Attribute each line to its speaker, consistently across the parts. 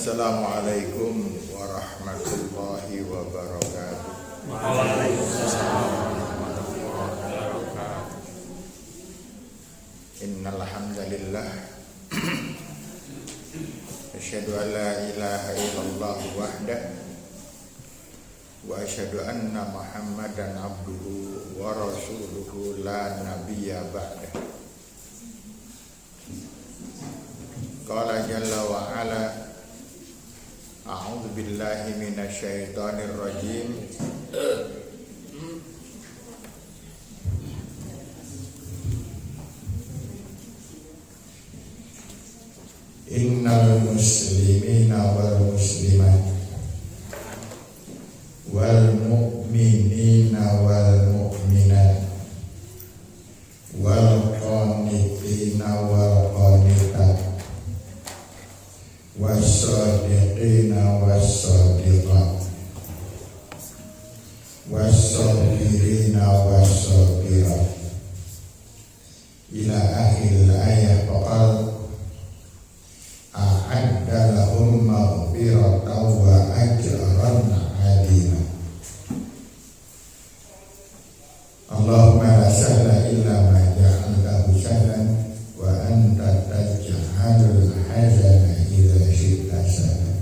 Speaker 1: Assalamualaikum warahmatullahi wabarakatuh.
Speaker 2: Waalaikumsalam warahmatullahi wabarakatuh.
Speaker 1: Innal hamdalillah asyhadu an la ilaha illallah wahdahu wa asyhadu anna Muhammadan abduhu wa rasuluhu la nabiyya ba'dahu. Qala jalla wa ala a'udzu billahi minasy syaithanir rajim. Innal muslimina wal muslimat wal mu'minina wal mu'minat wal qanitina wal qanitat was-sadiqina was-sadiqat was-sabirina was-sabirat ila akhir ayat. Faqal a'adda lahum maghfiratan wa ajran 'azima. Allahumma la sahla illa ma ja'altahu sahlan wa anta taj'alul hazana idza syi'ta sahlan.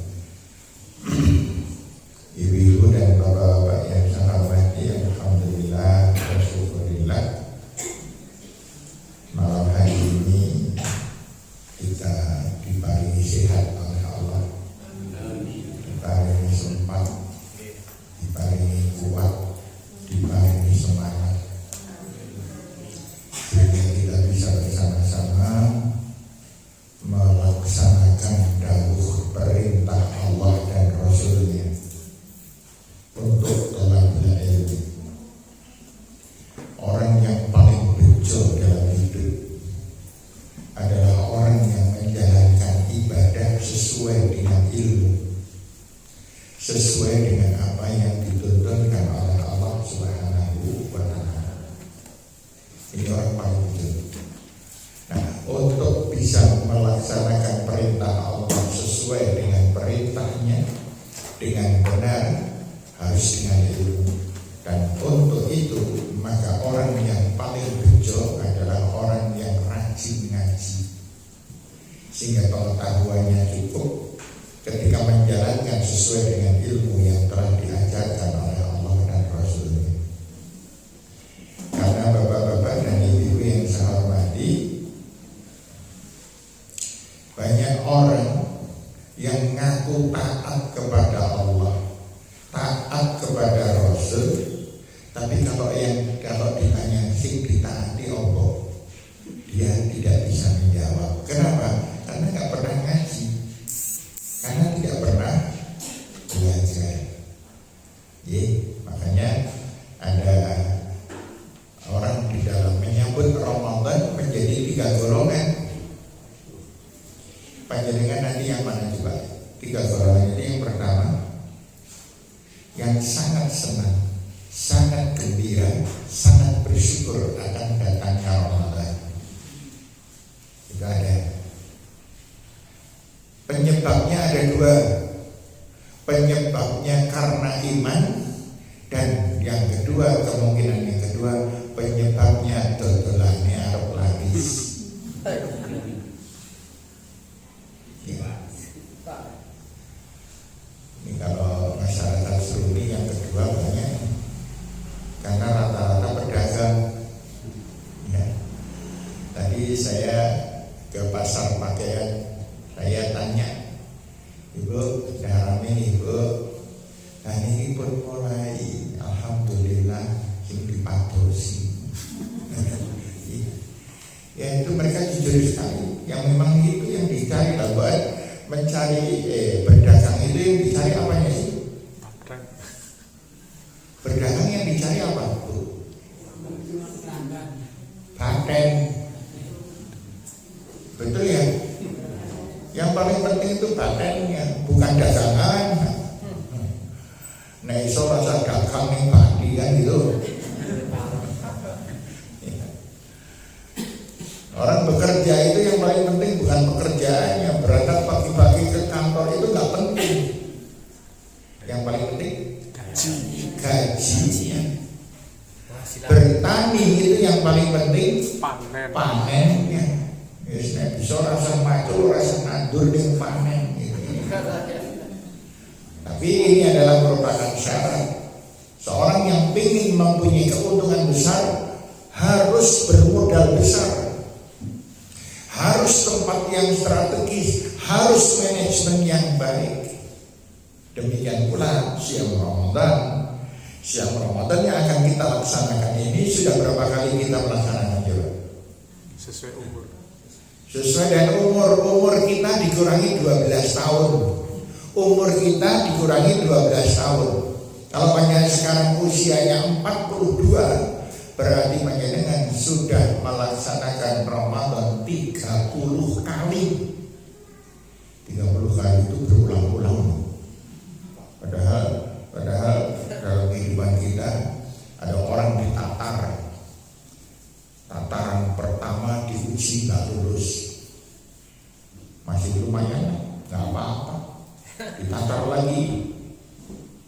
Speaker 1: Ibu-ibu dan bapak-bapak yang saya hormati, alhamdulillah wa syukurillah, malam hari ini kita diparingi sehat oleh Allah, diparingi sempat, diparingi kuat, diparingi semangat, sehingga kita bisa bersama-sama melaksanakan dawuh perintah Allah dan Rasulnya untuk thalabul ilmi. Orang yang paling bejo dalam hidup adalah orang yang menjalankan ibadah sesuai dengan ilmu, sesuai dengan apa yang dituntunkan oleh Allah Subhanahu wa Ta'ala. Ini orang paling bejo. Nah, untuk bisa melaksanakan perintah Allah sesuai dengan perintahnya dengan benar harus dengan ilmu. Dan untuk itu maka orang yang paling bejo adalah orang yang rajin ngaji, sehingga pengetahuannya cukup ketika menjalankan sesuai dengan ilmu yang telah diajarkan oleh Allah dan Rasulnya. Karena bapak-bapak dan ibu-ibu yang saya hormati, banyak orang yang ngaku taat kepada Allah, taat kepada Rasul, tapi kalau ditanya sing ditaati apa, dia tidak bisa menjawab. Kenapa? Karena nggak pernah ngaji, karena tidak pernah belajar. Makanya ada orang di dalam menyambut Ramadan menjadi 3 golongan. Panjenengan nanti yang mana coba? 3 golongan ini. Yang pertama, yang sangat senang, sangat gembira, sangat bersyukur akan datangnya Ramadan. Itu ada. Penyebabnya ada 2. Penyebabnya karena iman, dan yang kedua, kemungkinan yang kedua, penyebabnya dodolane arep laris. Ini kalau masyarakat Seruni yang kedua banyak, karena rata-rata pedagang. Tadi saya ke pasar pakaian, saya tanya, Ibu, sudah rame Ibu? Nah ini pun mulai, alhamdulillah, ini dipadosi. Ya itu mereka jujur sekali. Yang memang itu yang dicari lah, buat mencari berdagang itu yang dicari apanya sih? Berdagang yang dicari apa? Paten. Betul ya? Yang paling penting itu patennya, bukan dagangan. Nah iso rasa dagang yang padi kan gitu. Orang bekerja itu yang paling penting bukan pekerjaannya. Berangkat pagi-pagi ke kantor itu nggak penting. panennya. Wis nek bisa rasa macul, rasa nandur ning panen gitu. Tapi ini adalah merupakan syarat. Seorang yang ingin mempunyai keuntungan besar harus bermodal besar, harus tempat yang strategis, harus manajemen yang baik. Demikian pula siang Ramadan. Siang Ramadan yang akan kita laksanakan ini sudah berapa kali kita melaksanakan coba?
Speaker 2: Sesuai umur.
Speaker 1: Sesuai dengan umur kita dikurangi 12 tahun. Umur kita dikurangi 12 tahun. Kalau panjenengan sekarang usianya 42, berarti panjenengan sudah melaksanakan Ramadan 30 kali. 30 kali itu berulang-ulang. Padahal dalam kehidupan kita ada orang ditatar. Tataran pertama diuji nggak lulus, masih lumayan, nggak apa-apa. Ditatar lagi,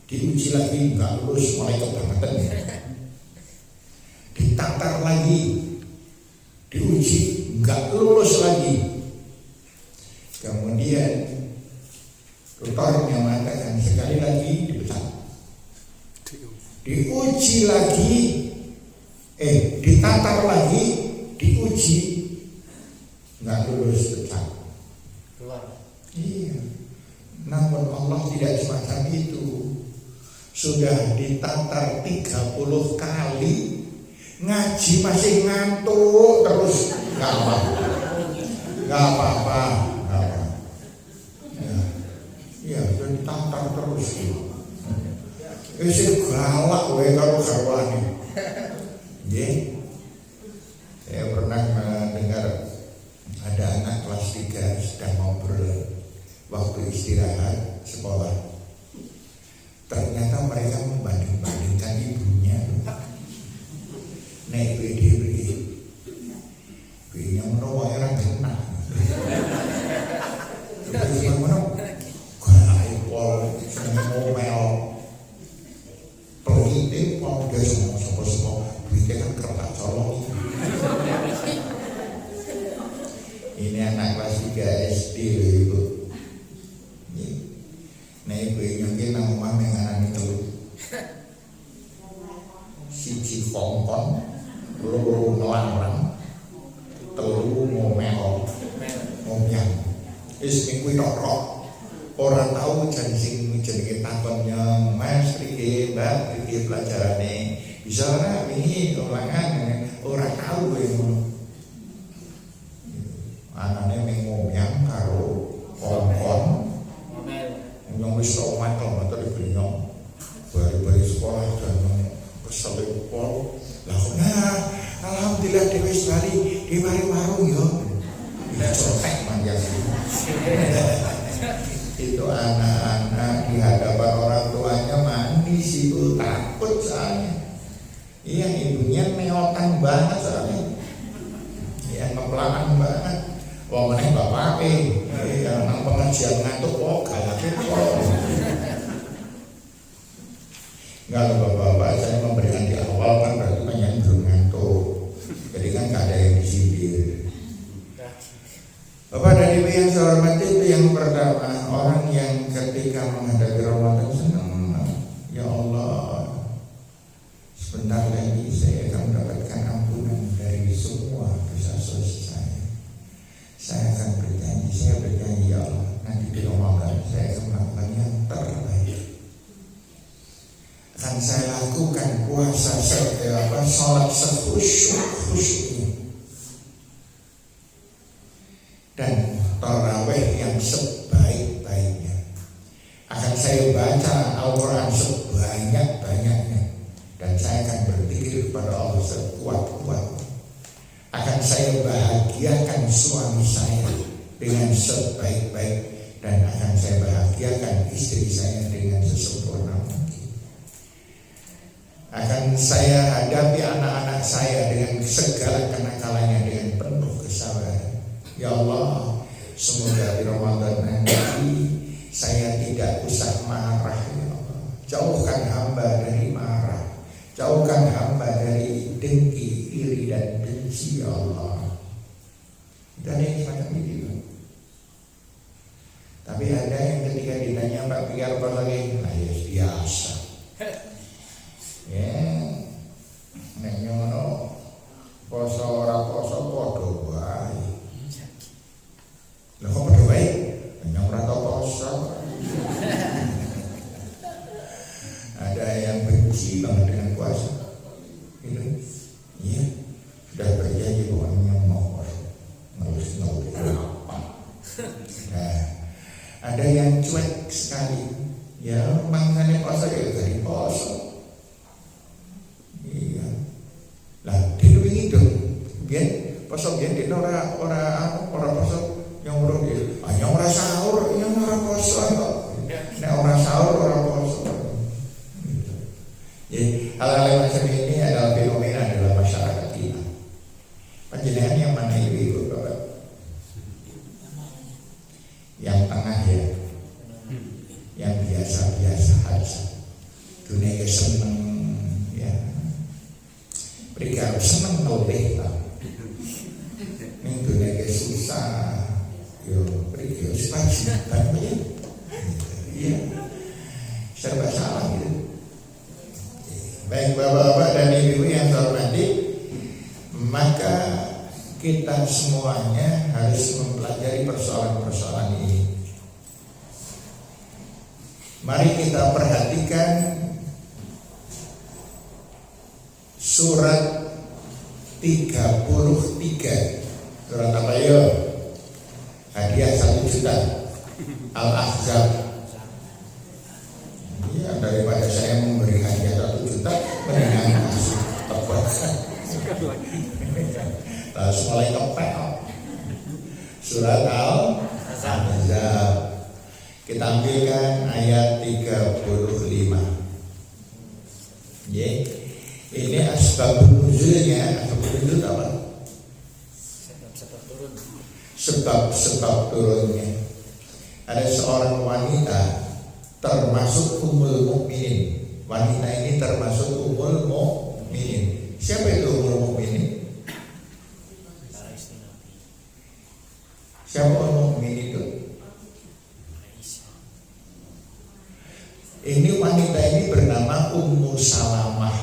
Speaker 1: diuji lagi, nggak lulus, mulai kebangetan ya. Ditatar lagi, diuji, nggak lulus lagi. Kemudian tutornya mengatakan sekali lagi dipecat, diuji lagi, ditatar lagi, diuji, nggak lulus, pecat. Iya. Namun Allah tidak semacam itu. Sudah ditatar 30 kali, ngaji masih ngantuk terus, nggak apa-apa. Ya, sudah ditatar terus. Saya galak kalau karwani. Saya pernah mendengar ada anak kelas 3 sedang ngobrol waktu istirahat sekolah. Ternyata mereka membanding-bandingkan ibunya. Nek ibunya menawa orang kena. Ibunya menawa galak pol seneng ngomel. Pelite mau dia semua duitnya kan kertas colong. Ini anak kelas 3 SD ibu. Nah ibu yang nang omah mengarani telu. Siji kongkon, loro ngelarang, telu ngomel. Wis minggu tok. Ora tahu jenenge takonnya Mas iki Mbak iki pelajarane bisa ora wingi ulangan ora tahu kowe ngono. Anane mengoyang karo kongkon yang wis tok mantel motor dibrenyong bari-bari sekolah dan keselip pol lah alhamdulillah dhewe sekali di warung yo cetek manjang. Itu anak-anak di hadapan orang tuanya mandi sih takut soalnya. Iya ibunya neotan banget soalnya. Iya ngepelakan banget. Wah meneh bapake, nang pengajian ngantuk galake kok. Enggak bapak-bapak, saya memberikan di awal kan berarti banyak belum ngantuk. Jadi kan gak ada yang disindir. Bapak dan Ibu yang saya hormati, itu yang pertama, orang yang ketika menghadapi Ramadan senang. Ya Allah, sebentar lagi saya akan mendapatkan ampunan dari semua dosa-dosa saya. Saya akan berjanji ya Allah, nanti di Ramadan saya akan melakukan yang terbaik. Akan saya lakukan puasa sholat sekhusyuk-khusyuknya. Dan tarawih yang sebaik-baiknya. Akan saya baca Al-Quran sebanyak-banyaknya. Dan saya akan berpikir kepada Allah sekuat-kuatnya. Akan saya bahagiakan suami saya dengan sebaik-baik. Dan akan saya bahagiakan istri saya dengan sesempurna mungkin. Akan saya hadapi anak-anak saya dengan segala kenakalannya dengan penuh kesabaran. Ya Allah, semoga di Ramadan nanti saya tidak usah marah ya Allah. Jauhkan hamba dari marah, jauhkan hamba dari dengki, iri dan dengki. benci ya Allah. Dan ini semacam itu. Tapi ada yang ketika ditanya Pak pikir apa lagi, nah ya biasa. Ya, nek nyono poso ora poso padha wae. Lah kok padha wae? Nyong ora tau poso. Ada yang benci banget dengan puasa. Itu, iya, sudah berjanji bahwa nyong mau poso. Ngelus apa? Nah, ada yang cuek sekali. Ya, makanya poso ya dari poso. Iya. Lah, diluwingi dong. Biar poso biar dia ora poso yang urung dia. Yang ora sahur, yang ora poso kok. Nek ora sahur ora poso. Gitu. Jadi hal-hal macam ini adalah fenomena dalam masyarakat kita. Panjenengan yang mana ibu Bapak? Yang tengah ya. Yang biasa-biasa aja. Dunia seneng ya. Mereka seneng noleh lah. Ini dunia susah. Yo, mereka sepasi kan ya. Iya. Serba salah gitu. Baik bapak-bapak dan ibu yang saya hormati, maka kita semuanya harus mempelajari persoalan-persoalan ini. Mari kita perhatikan surat 33. Surat apa ya? Hadiah 1 juta. Al-Ahzab. Ya, daripada saya memberi hadiah 1 juta, mendingan kasih tebakan. Terus mulai kepek. Surat Al-Ahzab. Kita ambilkan ayat 35. Ya. Ini asbabun nuzulnya. Asbabun nuzul apa? Sebab turunnya. Ada seorang wanita termasuk ummul mukminin. Wanita ini termasuk ummul mukminin. Siapa itu ummul mukminin? Siapa ummul mukminin itu? Ini wanita ini bernama Ummu Salamah.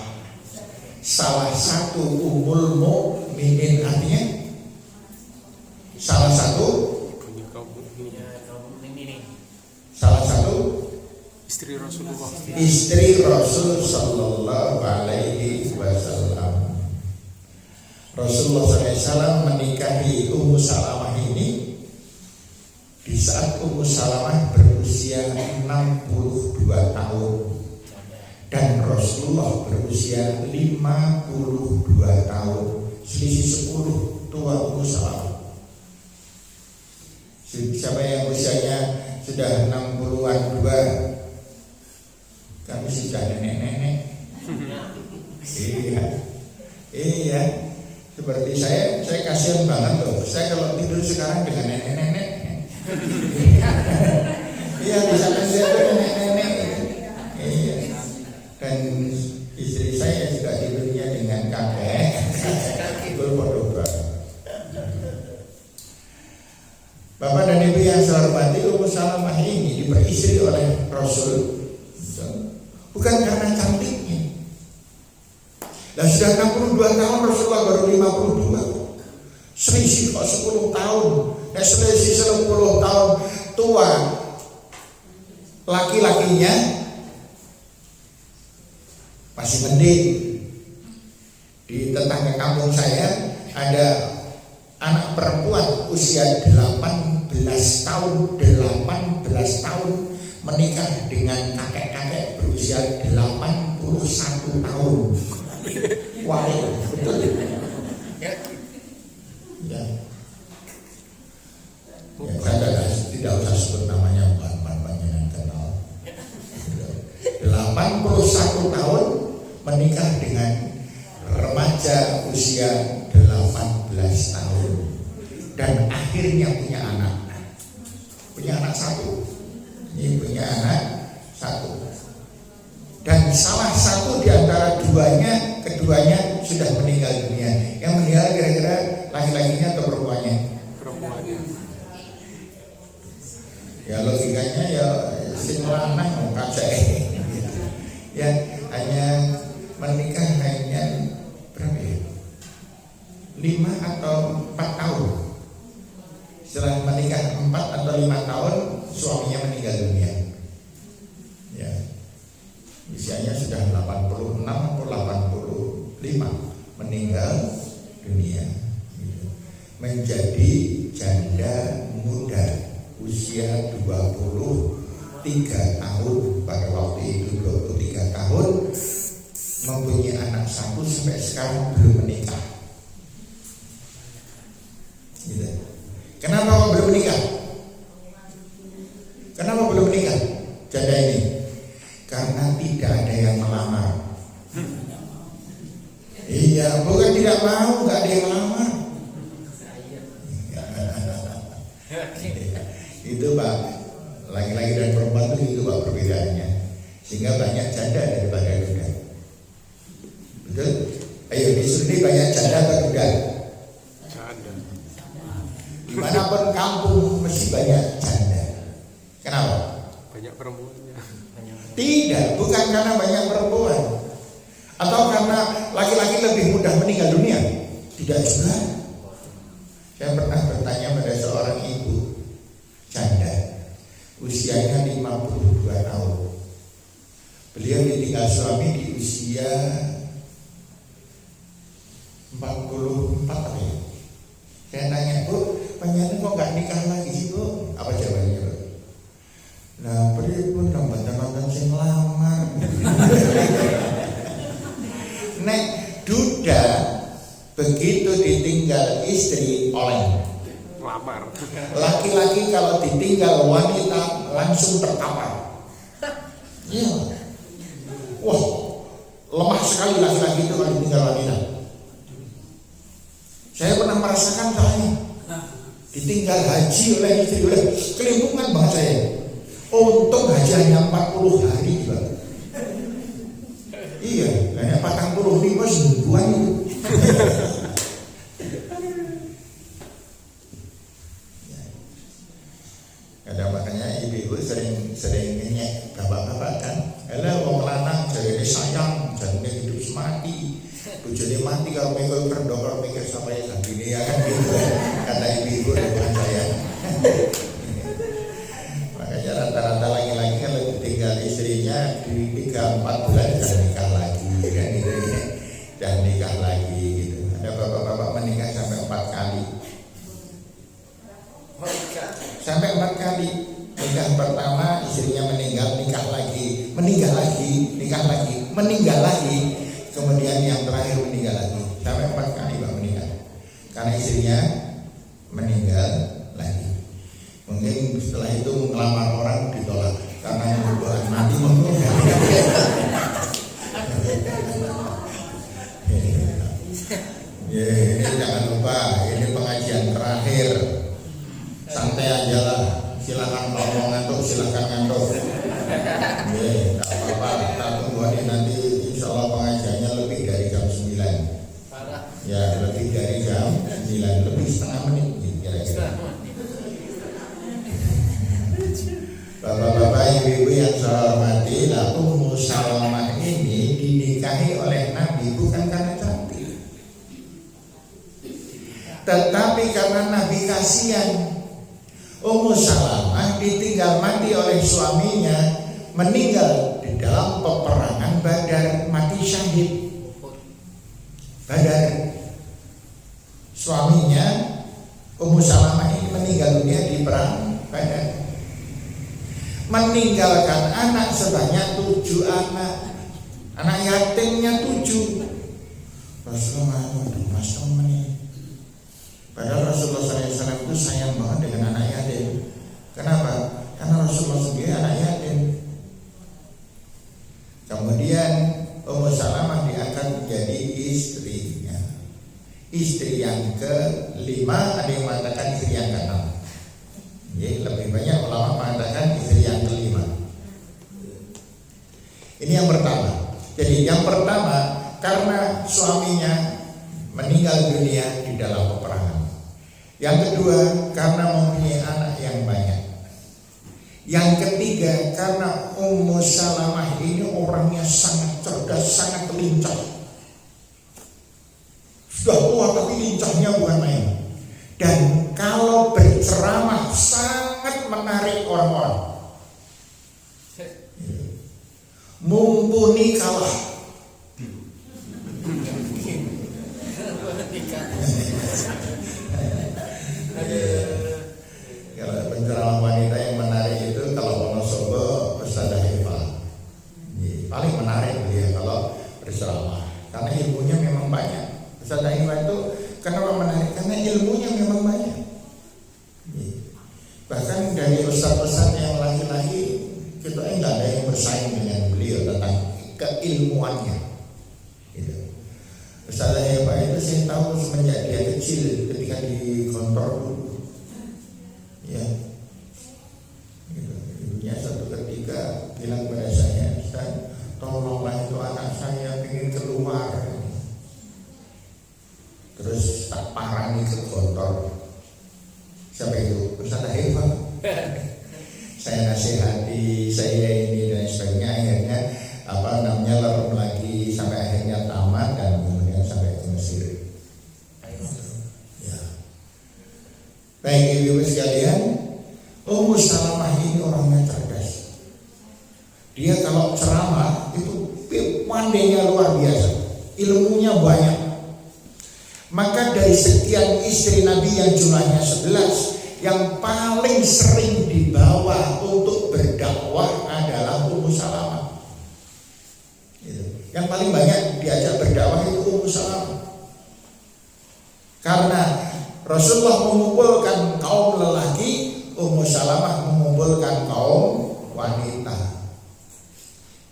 Speaker 1: Salah satu ummul mukminin, artinya salah satu
Speaker 2: istri Rasulullah.
Speaker 1: Istri Rasul Sallallahu Alaihi Wasallam. Rasulullah SAW menikahi Ummu Salamah ini di saat Ummu Salamah berusia 62 tahun dan Rasulullah berusia 52 tahun, selisih 10 tua Ummu Salamah. Siapa yang usianya sudah 60-an 2, kami sudah nenek-nenek. Iya. Seperti saya kasihan banget loh. Saya kalau tidur sekarang dengan nenek-nenek. Iya, bisa saya nenek-nenek. Iya. Dan istri saya juga tidurnya dengan kakek. Itu bodoh. Bapak dan Ibu yang saya hormati, Ummu Salamah ini diperistri oleh Rasul bukan karena cantiknya. Dan sudah 62 tahun, Rasulullah baru 52. Selisih kok 10 tahun. Dan selisih 10 tahun tua laki-lakinya masih mending. Di tetangga kampung saya ada anak perempuan usia 18 tahun menikah dengan kakek-kakek berusia 81 tahun. Wah, betul. Ya. Saya tidak usah sebut namanya, bukan yang kenal. 81 tahun menikah dengan remaja usia 18 tahun dan akhirnya punya anak satu. Ini punya anak satu. Dan salah satu di antara keduanya sudah meninggal dunia. Yang meninggal kira-kira Ya logikanya ya sing lanang kacake. Ya hanya menikah hanya berapa ya? 5 atau 4 tahun. Setelah menikah 4 atau 5 tahun suaminya meninggal dunia. Ya. Usianya sudah 86 atau 85 meninggal dunia. Menjadi janda muda usia 23 tahun, pada waktu itu 23 tahun, mempunyai anak 1 sampai sekarang belum menikah. Gitu. Kenapa kok belum menikah? Kenapa belum menikah janda ini? Karena tidak ada yang melamar. Iya, bukan tidak mau, nggak ada yang melamar. Itu Pak, laki-laki dan perempuan itu Pak perbedaannya. Sehingga banyak janda daripada duda. Betul? Ayo di sini banyak janda atau duda?
Speaker 2: Janda.
Speaker 1: Dimanapun kampung mesti banyak janda. Kenapa?
Speaker 2: Banyak perempuannya.
Speaker 1: Tidak, bukan karena banyak perempuan atau karena laki-laki lebih mudah meninggal dunia. Tidak juga. Saya pernah bertanya pada seorang ibu janda, usianya 52 tahun. Beliau ditinggal suami di usia 44 apa ya? Saya tanya, Bu, panjenengan kok gak nikah lagi sih, Bu? Apa jawabannya, Bu? Nah, pripun nambah-nambah sing lamar. Nek duda begitu ditinggal istri oleh
Speaker 2: Lamar.
Speaker 1: laki-laki, kalau ditinggal wanita langsung terkapar. Iya. Wah, lemah sekali laki-laki itu kalau ditinggal wanita. Saya pernah merasakan soalnya ditinggal haji oleh istri, oleh kelimpungan banget saya. Untung haji hanya 40 hari juga. Iya, hanya 45 semingguan itu. Ada makanya ibu-ibu sering ngenyek bapak-bapak kan. Elah wong lanang jarene sayang, jarene hidup semati. Bojone mati kalau mikir berdokter mikir siapa ya gini ya kan gitu. Kata ibu-ibu bukan saya. Makanya rata-rata laki-laki kalau ditinggal istrinya di 3-4 bulan jangan nikah lagi kan gitu ya. Jangan nikah lagi gitu. Ada bapak-bapak menikah sampai 4 kali. Sampai 4 kali. Nikah pertama istrinya meninggal, nikah lagi, meninggal lagi, nikah lagi, meninggal lagi, kemudian yang terakhir meninggal lagi. Sampai 4 kali Pak meninggal. Karena istrinya meninggal lagi. Mungkin setelah itu ngelamar orang ditolak karena bukan mati meninggal. Ya, ini jangan lupa, ini pengajian terakhir. Santai aja lah, silakan kalau mau ngantuk silakan ngantuk. Ya, tak apa-apa, kita tunggu aja nanti. Insya Allah pengajiannya lebih dari jam 9. Ya, lebih dari jam 9, lebih setengah menit kira-kira. Bapak-bapak, ibu-ibu yang saya hormati, Ummu Salamah ini dinikahi oleh Nabi bukan karena cantik, tetapi karena Nabi kasihan. Ummu Salamah ditinggal mati oleh suaminya, meninggal di dalam peperangan Badar, mati syahid Badar. Suaminya Ummu Salamah ini meninggal dunia di perang Badar, meninggalkan anak sebanyak 7 anak. Anak yatimnya 7. Rasulullah mas temen ini. Padahal Rasulullah SAW itu sayang banget dengan anak yatim. Kenapa? Karena Rasulullah sendiri anak yatim. Kemudian Ummu Salamah diangkat menjadi istrinya. Istri yang ke-5, ada yang mengatakan istri yang ke-6. Jadi lebih banyak ulama mengatakan istri yang ke-5. Ini yang pertama. Jadi yang pertama karena suaminya meninggal dunia di dalam peperangan. Yang kedua karena mempunyai anak yang banyak. Yang ketiga, karena Ummu Salamah ini orangnya sangat cerdas, sangat lincah. Sudah tua tapi lincahnya bukan main. Dan kalau berceramah sangat menarik orang-orang. Mumpuni kalah. Kalau penceramah wanita yang menarik itu kalau Wonosobo Ustazah Eva. Paling menarik dia kalau berceramah karena ilmunya memang banyak. Ustazah Eva itu kenapa menarik? Karena ilmunya memang banyak. Bahkan dari ustaz-ustaz yang laki-laki kita enggak ada yang bersaing dengan beliau tentang keilmuannya. Ustazah Eva itu saya tahu semenjak dia kecil ketika di kantor dulu. Ya, ibunya satu ketika bilang pada saya, Ustaz, tolonglah itu anak saya ingin keluar. Terus tak parani ke kantor. Siapa itu? Ustazah Eva. Saya nasihati, saya ini dan sebagainya. Akhirnya lerem lagi sampai akhirnya tamat dan kemudian sampai ke Mesir. Ya. Baik ibu sekalian, Ummu Salamah ini orangnya cerdas. Dia kalau ceramah itu pandainya luar biasa, ilmunya banyak. Maka dari sekian istri Nabi yang jumlahnya 11, yang paling sering dibawa untuk berdakwah adalah Ummu Salamah. Yang paling banyak diajak berdakwah itu Ummu Salamah. Karena Rasulullah mengumpulkan kaum lelaki, Ummu Salamah mengumpulkan kaum wanita.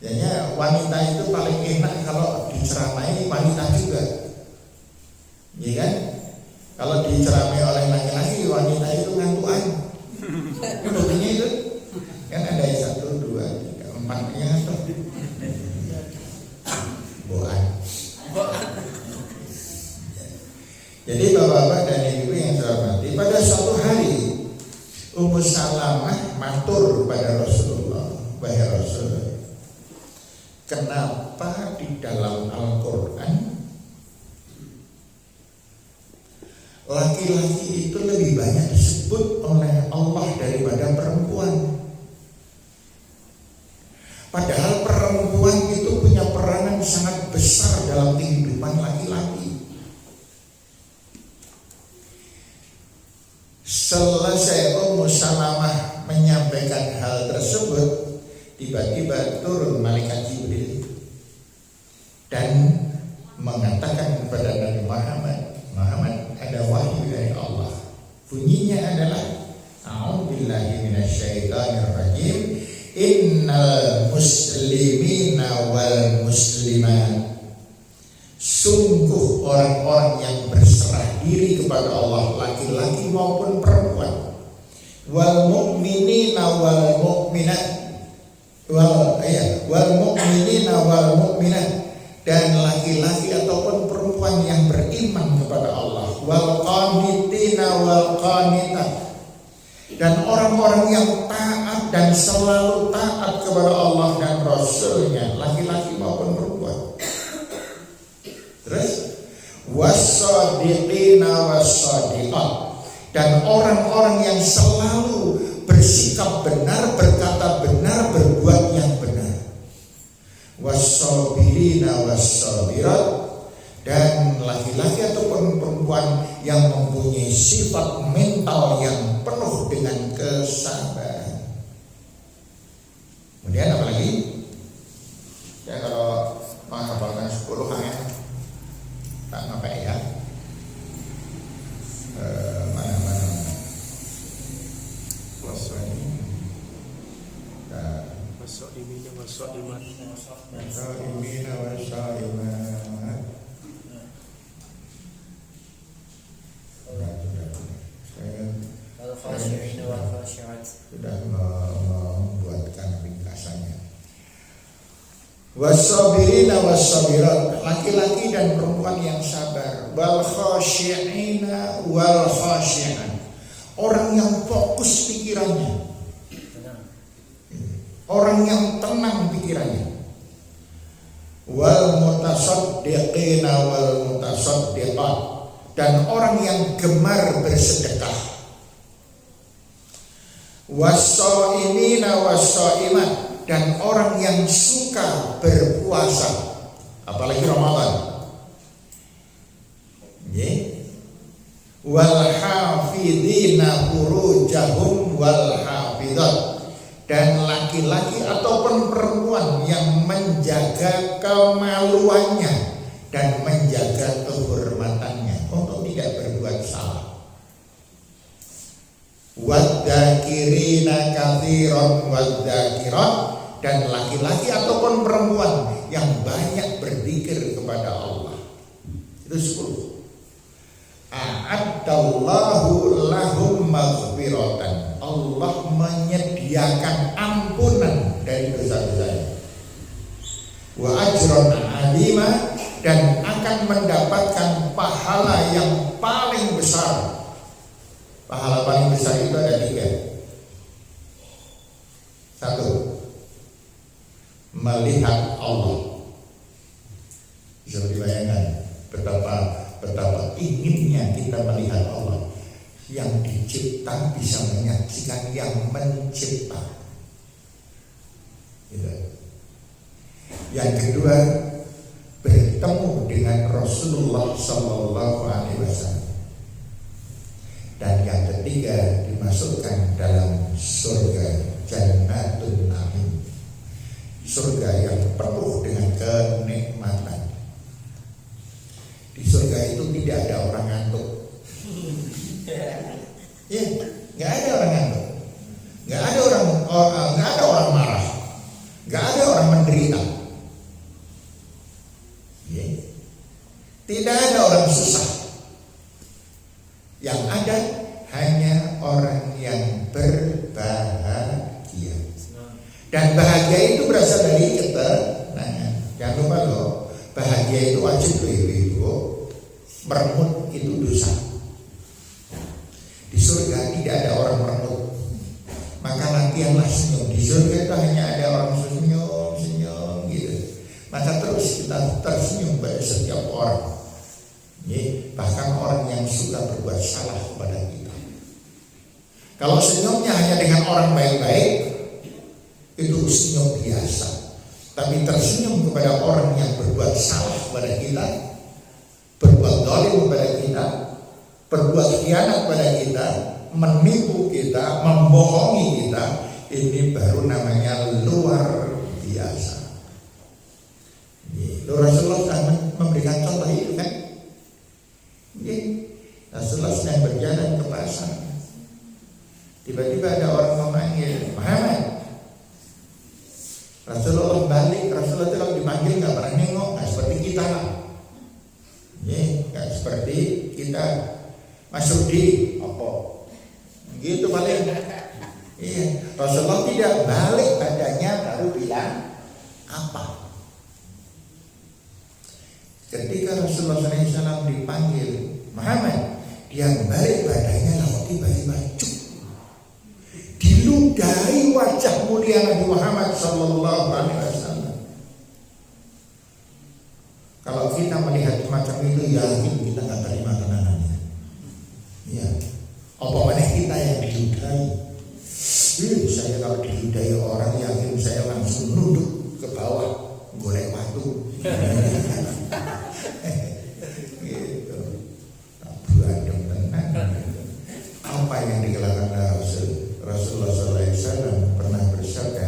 Speaker 1: Jadinya wanita itu paling enak kalau diceramai wanita juga. Iya kan? Kalau diceramai oleh laki-laki, wanita itu ngantuan. Buktinya itu kan ada 1, 2, 3, 4 yang ngantuk. Boan. Jadi bapak-bapak dan ibu yang saya hormati, pada suatu hari Ummu Salamah matur pada Rasulullah, wahai Rasul, kenapa di dalam Al-Quran laki-laki itu lebih banyak disebut oleh Allah daripada perempuan? Padahal perempuan itu punya peranan sangat besar dalam kehidupan laki-laki. Selesai Ummu Salamah menyampaikan hal tersebut, tiba-tiba turun malaikat Jibril dan mengatakan kepada Nabi Muhammad, ada wahyu dari Allah. Bunyinya adalah A'udzubillahi minasyaitonirrajim. Innal muslimina wal muslimat, sungguh orang-orang yang berserah diri kepada Allah, laki-laki maupun perempuan, wal mu'minina wal mu'minat, wal mu'minina wal mu'minat, dan laki-laki ataupun perempuan yang beriman kepada Allah, wal qanitina wal qanitat, dan orang-orang yang taat dan selalu taat kepada Allah dan Rasulnya, laki-laki maupun perempuan. Terus wassadiqina wassadiqat, dan orang-orang yang selalu bersikap benar, berkata benar, berbuat yang benar. Wassabirina wassabirat, dan laki-laki ataupun perempuan yang mempunyai sifat mental yang penuh dengan kesabaran. Kemudian apa lagi? Ya kalau menghafalkan 10 ayat tak ngapain ya? Mana?
Speaker 2: Wasoimina wasoimat.
Speaker 1: Wasoimina wasoimat. Saya sudah membuatkan ringkasannya. Wassabirina wassabirat, laki-laki dan perempuan yang sabar. Wal khashi'ina wal khashi'an, orang yang fokus pikirannya. orang yang tenang pikirannya. Wal mutasaddiqina wal mutasaddiqat, dan orang yang gemar bersedekah. Was-shaimina was-shaimat, dan orang yang suka berpuasa, apalagi Ramadan. Wal hafidhina furujahum wal hafidhat, dan laki-laki ataupun perempuan yang menjaga kemaluannya dan menjaga kehormatannya untuk tidak berbuat salah. Wadzakirina katsiran wadzakirat, dan laki-laki ataupun perempuan yang banyak berzikir kepada Allah. Itu 10. A'addallahu lahum maghfiratan, Allah menyediakan ampunan dari dosa-dosanya. Wa ajran 'azima, dan akan mendapatkan pahala yang paling besar. Pahala paling besar itu ada 3. 1, melihat Allah. Bisa dibayangkan betapa inginnya kita melihat Allah yang dicipta, bisa menyaksikan yang mencipta. Gitu. Yang kedua, bertemu dengan Rasulullah Sallallahu Alaihi Wasallam. Dan yang ketiga, dimasukkan dalam surga Jannatun Na'im, surga yang penuh dengan kenikmatan. Di surga itu tidak ada orang ngantuk. Ya, nggak ada orang ngantuk, nggak ada orang marah, nggak ada orang menderita. Ya. Tidak ada orang susah. Yang ada hanya orang yang berbahagia. Dan bahagia itu berasal dari ketenangan. Jangan lupa loh, bahagia itu wajib ibu. Merengut itu dosa. Di surga tidak ada orang merengut. Maka latihanlah senyum. Di surga itu hanya ada orang senyum gitu. Maka terus kita tersenyum pada setiap orang. Bahkan orang yang suka berbuat salah kepada kita. Kalau senyumnya hanya dengan orang baik-baik, itu senyum biasa. Tapi tersenyum kepada orang yang berbuat salah kepada kita, berbuat zalim kepada kita, berbuat khianat kepada kita, menipu kita, membohongi kita, ini baru namanya luar biasa. Rasulullah sedang memberikan contoh itu kan. Rasulullah sedang berjalan ke pasar. Tiba-tiba ada orang memanggil, Muhammad. Rasulullah balik. Rasulullah itu kalau dipanggil nggak pernah nengok, nggak seperti kita lah. Nggak seperti kita. Masuk di apa? Gitu paling. Iya. Rasulullah tidak balik badannya baru bilang apa? Ketika Rasulullah SAW dipanggil Muhammad, dia balik badannya lalu tiba-tiba diludahi wajah mulia Nabi Muhammad Sallallahu Alaihi Wasallam. Kalau kita melihat macam itu, yakin kita nggak terima tenangannya. Ya, apa mana kita yang diludahi? Saya kalau diludahi orang, yakin saya langsung nunduk ke bawah, golek batu. Gitu. Buadem tenang. Apa yang dikelakukan Rasulullah SAW pernah bersabda,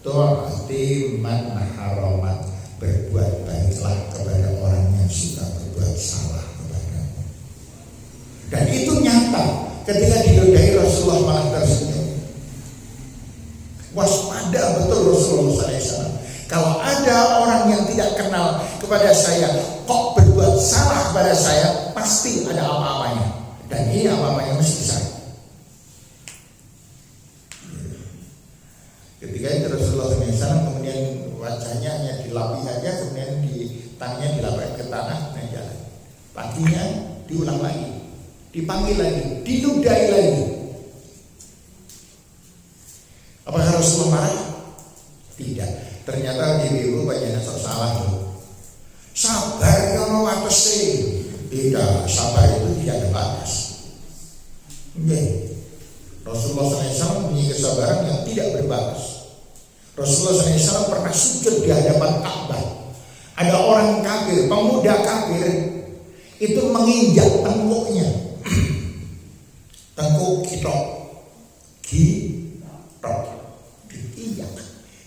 Speaker 1: "Ta'ati man haramat," berbuat baiklah kepada orang yang suka berbuat salah kepadamu. Dan itu nyata. Ketika diludahi, Rasulullah malah tersenyum. Waspada betul Rasulullah SAW. Kalau ada orang yang tidak kenal kepada saya, kok berbuat salah kepada saya, pasti ada apa-apanya. Dan ini apa-apanya mesti saya. Ketika itu Rasulullah SAW kemudian wajahnya hanya dilapih saja, kemudian di tangannya dilapih ke tanah dan jalan. Paginya diulang lagi, dipanggil lagi, diludahi lagi. Apakah Rasulullah marah? salah loh. Sabar kalau watesi. Tidak, sabar itu tidak ada batas. Rasulullah SAW punya kesabaran yang tidak berbatas. Rasulullah SAW pernah sujud di hadapan Ka'bah. Ada orang kafir, pemuda kafir itu menginjak tengkuknya. Tengkuk kitok, diinjak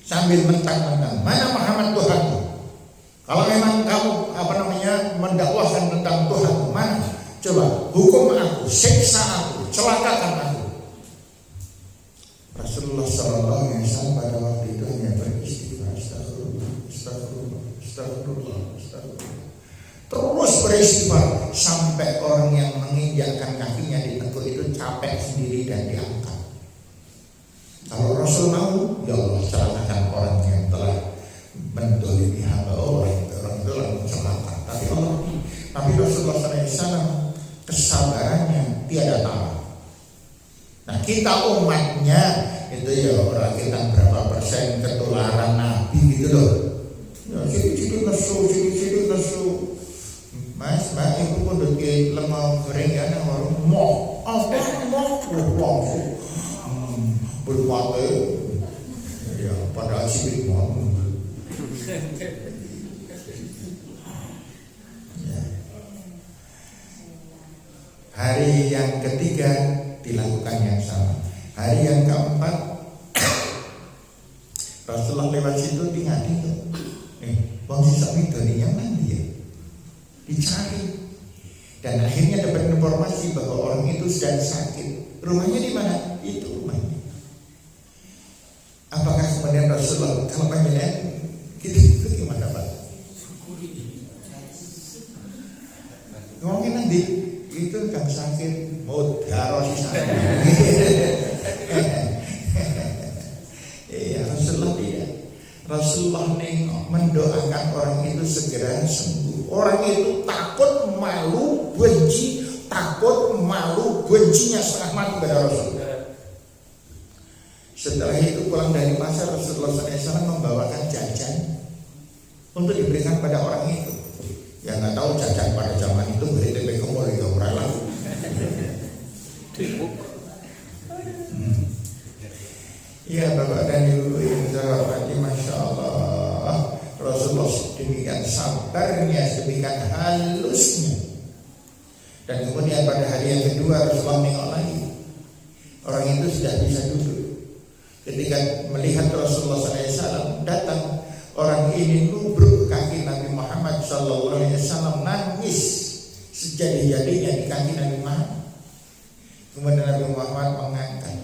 Speaker 1: sambil mentang-mentang, mana Muhammad Tuhanmu? Kalau memang kamu mendakwahkan tentang Tuhan, mana? Coba hukum aku, siksa aku, celakakan aku. Rasulullah SAW pada waktu itu hanya beristighfar, astagfirullah. Terus beristighfar sampai orang yang menginjakkan kakinya di tengkuk itu capek sendiri dan diangkat. Kalau Rasul mau, ya Allah celakakan orang yang telah mendolimi hamba orang itu langsung celaka. Tapi Rasulullah SAW kesabarannya tiada tara. Nah kita umatnya itu ya orang kita berapa persen ketularan Nabi gitu loh. Ya sedikit nesu. Mas, ibu pun udah kayak lemah goreng ya, nang warung mau berpate, ya pada sibuk mau. Ya. Hari yang ketiga dilakukan yang sama. Hari yang keempat Rasulullah lewat situ tingati tuh. Bang sisa itu yang mandi ya. Dicari dan akhirnya dapat informasi bahwa orang itu sedang sakit. Rumahnya di mana? Itu rumahnya. Apakah kemudian Rasulullah kalau panjenengan gitu gimana Pak? Ngomongin nanti itu kan sakit mudharo di sana. Iya Rasulullah tidak. Rasulullah nengok mendoakan orang itu segera sembuh. Orang itu takut, malu, bencinya setengah mati pada Rasulullah. Setelah itu pulang dari pasar, Rasulullah SAW membawakan jajan untuk diberikan pada orang itu. Ya nggak tahu jajan pada zaman itu beri tempe kemul ya orang lalu. Ya Bapak dan Ibu yang saya hormati, Masya Allah, Rasulullah demikian sabarnya, demikian halusnya. Dan kemudian pada hari yang kedua Rasulullah nengok lagi. Orang itu sudah bisa duduk. Ketika melihat Rasulullah SAW datang, orang ini nubruk kaki Nabi Muhammad SAW, nangis sejadi-jadinya di kaki Nabi Muhammad. Kemudian Nabi Muhammad mengangkat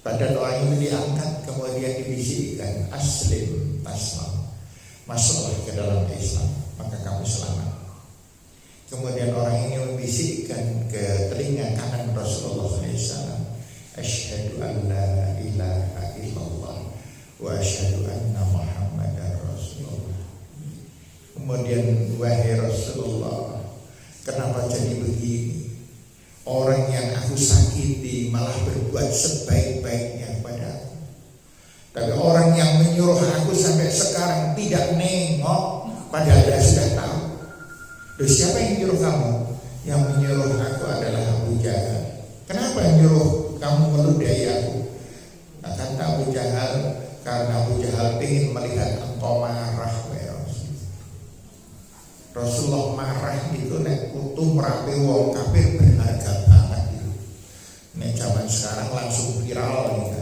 Speaker 1: badan orang itu, diangkat, kemudian dibisikkan, aslim taslam, masuklah ke dalam Islam maka kamu selamat. Kemudian orang ini membisikkan ke telinga kanan Rasulullah SAW, asyhadu an la ilaha illallah wa asyhadu anna Muhammadar Rasulullah. Kemudian wahai Rasulullah, kenapa jadi begini? Orang yang aku sakiti malah berbuat sebaik-baiknya padaku. Tapi orang yang menyuruh aku sampai sekarang tidak nengok, padahal dia sudah tahu. Loh, siapa yang menyuruh kamu? Yang menyuruh aku adalah Abu Jahal. Kenapa yang menyuruh kamu meludahi aku? Kata Abu Jahal, karena Abu Jahal ingin melihat engkau marah. Rasulullah marah itu nek kutu merapi wong kafir berharga banget itu. Nek zaman sekarang langsung viral gitu.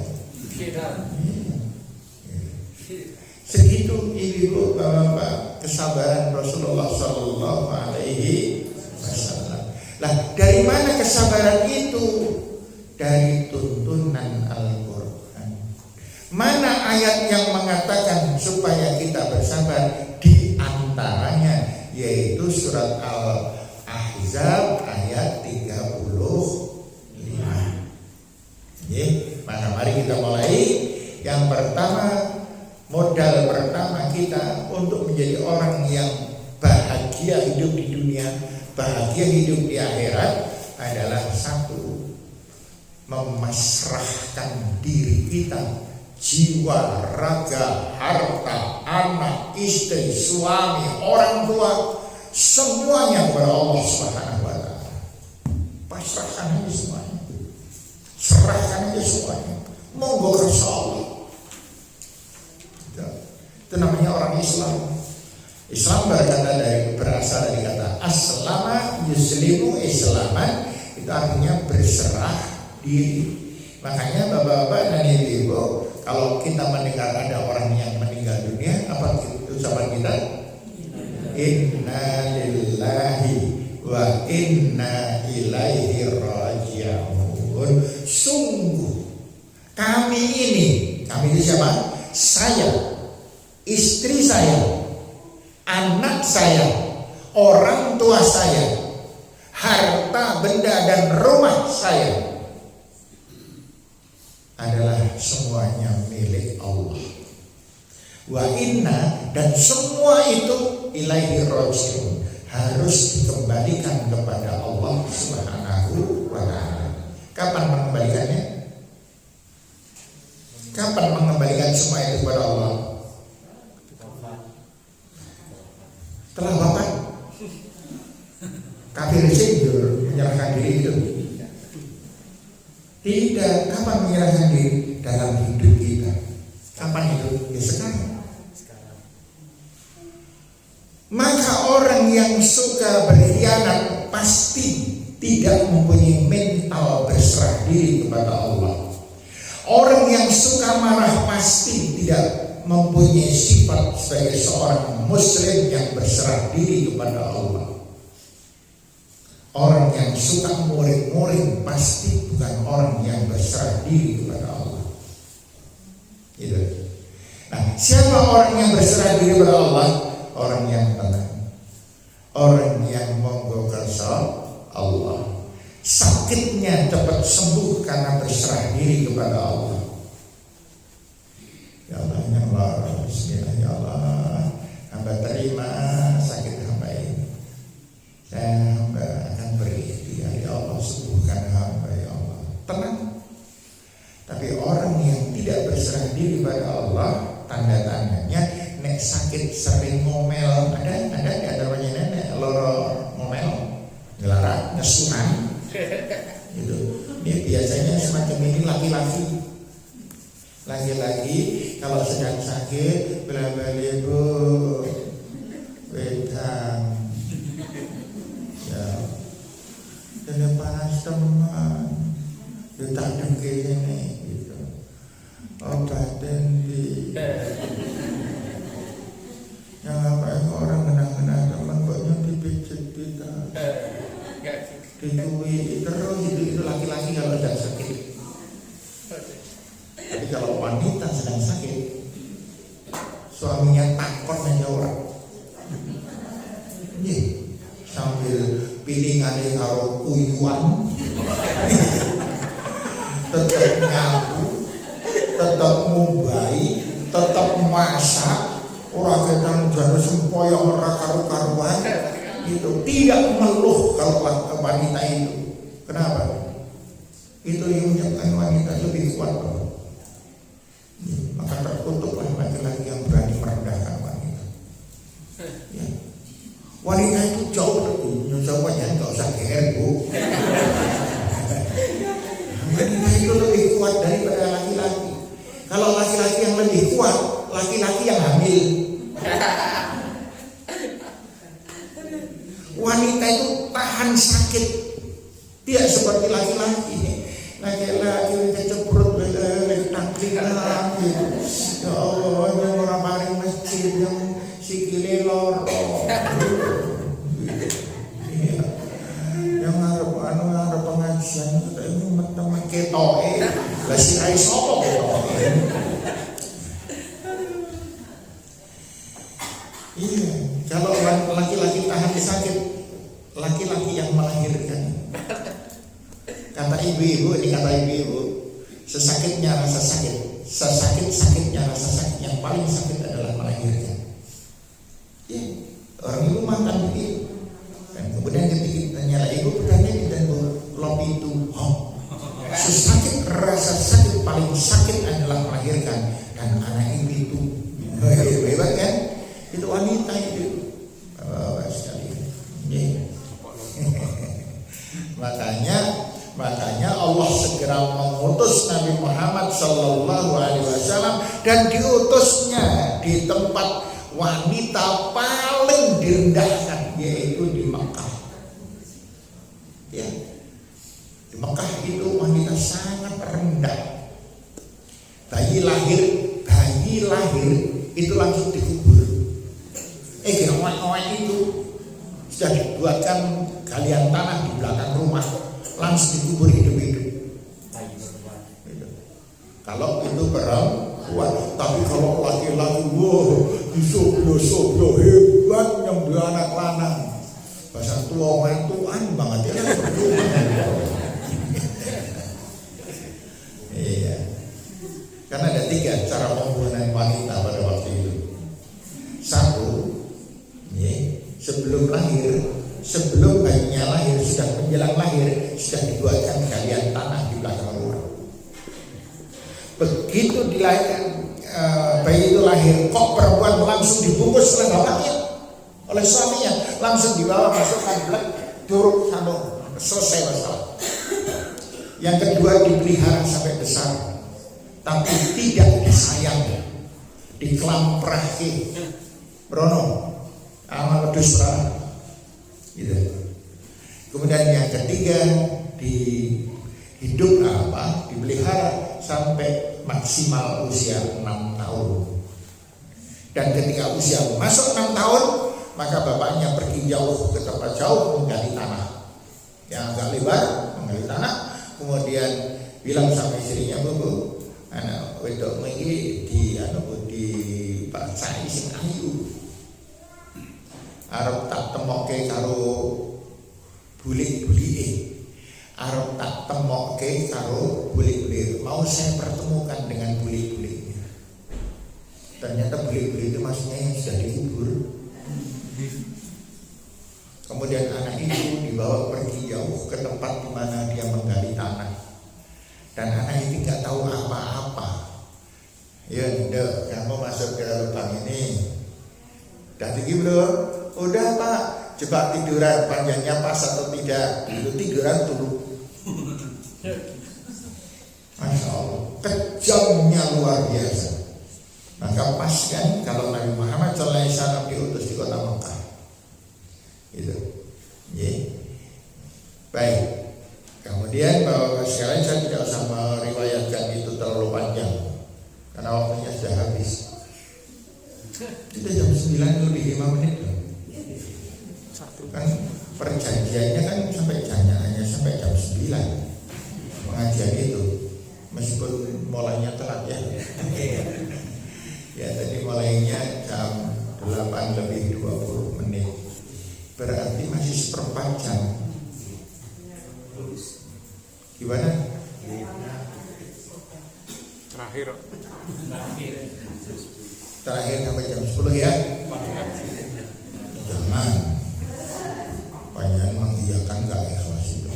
Speaker 1: Segitu ibu bapak kesabaran Rasulullah Sallallahu Alaihi Wasallam. Lah dari mana kesabaran itu? Dari tuntunan Al-Quran. Mana ayat yang mengatakan supaya kita bersabar? Di antaranya yaitu surat Al-Ahzab ayat 35. Maka mari kita mulai. Yang pertama, modal pertama kita untuk menjadi orang yang bahagia hidup di dunia, bahagia hidup di akhirat adalah satu, memasrahkan diri kita jiwa, raga, harta, anak, istri, suami, orang tua, semuanya kepada Allah Subhanahu wa Ta'ala. Pasrahkan aja semuanya, serahkan aja semuanya, monggo kersa Allah. Itu namanya orang Islam. Islam berasal dari kata aslama yuslimu islaman, itu artinya berserah diri. Makanya bapak-bapak dan ibu-ibu, kalau kita mendengar ada orang yang meninggal dunia, apa ucapan kita? Inna lillahi wa inna ilaihi raji'un. Sungguh kami itu siapa? Saya, istri saya, anak saya, orang tua saya, harta, benda dan rumah saya adalah semuanya milik Allah. Wa inna, dan semua itu ilaihi raji'un, harus dikembalikan kepada Allah Subhanahu wa Ta'ala. Kapan mengembalikannya? Kapan mengembalikan semua itu kepada Allah? Telah wafat. Kafir sindur menyerahkan diri itu. Tidak. Kapan menyerahkan diri? Dalam hidup kita. Kapan itu? Ya sekarang. Maka orang yang suka berkhianat pasti tidak mempunyai mental berserah diri kepada Allah. Orang yang suka marah pasti tidak mempunyai sifat sebagai seorang muslim yang berserah diri kepada Allah. Orang yang suka muring-muring pasti bukan orang yang berserah diri kepada Allah. Gitu. Nah, siapa orang yang berserah diri kepada Allah? Orang yang tenang, orang yang monggo kersa Allah. Sakitnya cepat sembuh karena berserah diri kepada Allah. Ya Allah, ya Allah, bismillah, ya Allah, hamba terima sakit hamba ini. Saya hamba akan berikhtiar, ya Allah, sembuhkan hamba, ya Allah. Tenang. Tapi orang yang tidak berserah diri pada Allah, tanda-tandanya nek sakit sering ngomel, ada di antaranya nenek loro ngomel, ngelarak, ngesunan, gitu. Ini biasanya semacam ini laki-laki kalau sedang sakit bela-bela bu wedang, ya, dan panas teman, tak dengki ini, gitu. Obatin di yang ngapain orang kenang-kenang teman banyak dipijit kita, dicui terus, itu laki-laki kalau sedang sakit. Tapi kalau wanita sedang sakit, suaminya takut aja orang, sambil pilingannya karo kuyuan, tetap nyabu, tetap ngumbai, tetap masak. Orang kadang jadi sempoyong orang karu-karuan itu, tidak mengeluh kalau wanita itu. Kenapa? Itu yang menyebabkan wanita lebih kuat. Maka terkutuklah laki-laki yang berani merendahkan wanita. Ya. Wanita itu jauh lebih jawabannya nggak usah GR bu. Wanita itu lebih kuat daripada laki-laki. Kalau laki-laki yang lebih kuat, laki-laki yang hamil. Wanita itu tahan sakit, tidak seperti laki-laki. Laki-laki keceprot tangkringan gitu. Ya Allah, yang orang paling masjid yang sikile loro, yang ngarep pengajian itu teman ketoke, lah si aiso ketoke. Iya, kalau laki-laki tahan sakit, laki-laki yang melahirkan. Kata ibu-ibu, sesakitnya rasa sakit, sesakit-sakitnya rasa sakit, yang paling sakit adalah melahirkan. Ya, orang ibu makan begitu. Dan kemudian ketika nyala ibu bertanya dan lopi itu, sesakit rasa sakit paling sakit adalah melahirkan. dan anak itu hebat kan? Itu wanita itu. Sekali. Makanya Allah segera mengutus Nabi Muhammad Sallallahu Alaihi Wasallam dan diutusnya di tempat wanita paling direndahkan, yaitu di Mekah. Ya, di Mekah itu wanita sangat rendah. Bayi lahir itu langsung dikubur. Awal itu sudah dibuatkan galian tanah di belakang rumah, langsung dikubur hidup-hidup. Kalau itu perempuan, tapi kalau laki-laki, disobyo hebat yang dua anak lanang. Bahasa tua mentuan banget ya kan percuma. Iya. Karena ada 3 cara pembunuhan wanita pada waktu itu. 1, sebelum bayinya lahir, sudah menjelang lahir, sudah dibuatkan galian tanah di belakang rumah. Begitu dilahirkan bayi itu lahir, kok perempuan langsung dibungkus oleh bapaknya, oleh suaminya, langsung dibawa masukkan blek, turun sambung, selesai masalah. Yang kedua, dipelihara sampai besar, tapi tidak disayang, dikelamprahke, Brono, amal wedhus gitu. Kemudian yang ketiga, dipelihara sampai maksimal usia 6 tahun. Dan ketika usia masuk 6 tahun, maka bapaknya pergi jauh ke tempat jauh menggali tanah yang agak lebar, menggali tanah. Kemudian bilang sama istrinya, Bu, anak wedok iki di pacai sing ayu. Arep tak temokke karo bulik-bulike. Arep tak temokke karo bulik-bulik. Mau saya pertemukan dengan bulik-buliknya. Ternyata bulik-bulik itu maksudnya yang sudah dikubur. Kemudian anak itu dibawa pergi jauh ke tempat di mana dia menggali tanah. Dan anak itu nggak tahu apa-apa. Ya, udah, kamu masuk ke lubang ini. Udah tinggi belum? Udah Pak. Coba tiduran, panjangnya pas atau tidak? Itu tiduran dulu. Masya Allah, kejamnya luar biasa. Maka pas kan kalau Nabi Muhammad SAW diutus di kota Mekah. Itu, baik. Kemudian bahwa sekarang saya tidak usah meriwayatkan itu terlalu panjang karena waktunya sudah habis. Kita jam 9 lebih 5 menit loh. Kan perjanjiannya kan sampai jam 9 pengajian itu, meskipun mulainya telat ya. Ya tadi mulainya jam 8 lebih 20 menit. Berarti masih seperempat jam. Gimana? Terakhir sampai jam 10 ya. Jangan banyak mengiyakan gak ikhlas itu.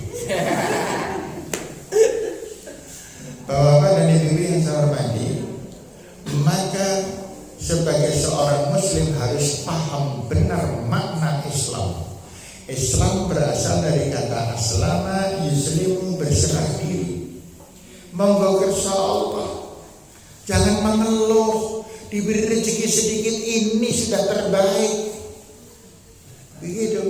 Speaker 1: Bapak dan Ibu yang saya hormati, maka sebagai seorang muslim harus paham benar makna Islam. Islam berasal dari kata aslama yuslimu, berserah diri, monggo kersa Allah. Jangan mengeluh, diberi rezeki sedikit ini sudah terbaik. Begitu.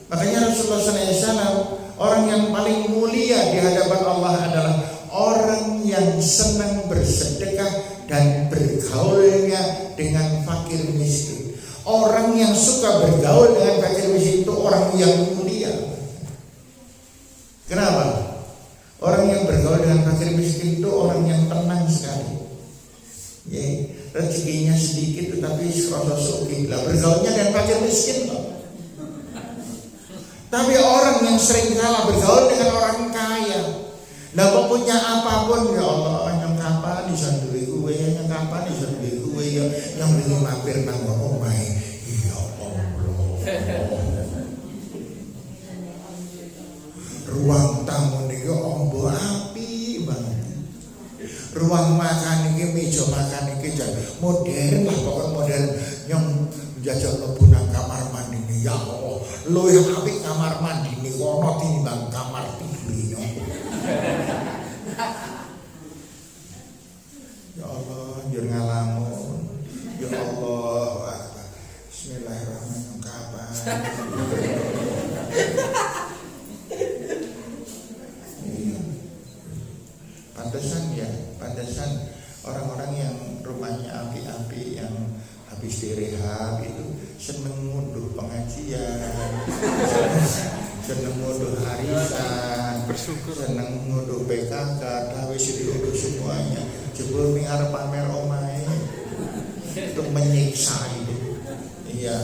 Speaker 1: Makanya Rasulullah SAW, orang yang paling mulia di hadapan Allah adalah orang yang senang bersedekah dan bergaulnya dengan fakir miskin. Orang yang suka bergaul dengan fakir miskin itu orang yang mulia. Kenapa? Orang yang bergaul dengan fakir miskin itu orang yang tenang sekali. Rezekinya sedikit tetapi serasa sugih. Lah bergaulnya dengan fakir miskin loh. Tapi orang yang sering kalah bergaul dengan orang kaya. Lah kok punya apapun, ya Allah, yang kapan iso duwe kuwe, yang kapan iso duwe kuwe, yang wingi mampir nang omahe. Ya Allah. Ruang tamu niku ombo api banget. Ruang makan iki, meja makan iki jan modern lah, pokoknya modern yang jajal mlebu nang kamar mandi ini. Ya Allah, luwih apik kamar mandi ini kono tinimbang kamar tidur. Ya Allah, njur ngalamun. Ya Allah, bismillahirrahmanirrahim. Kapan? Pantesan orang-orang yang rumahnya api-api, yang habis direhab itu seneng ngunduh pengajian, seneng ngunduh arisan, seneng ngunduh PKK, wis diunduh semuanya. Jebul ning arep pamer omahe itu menyiksa itu. Iya,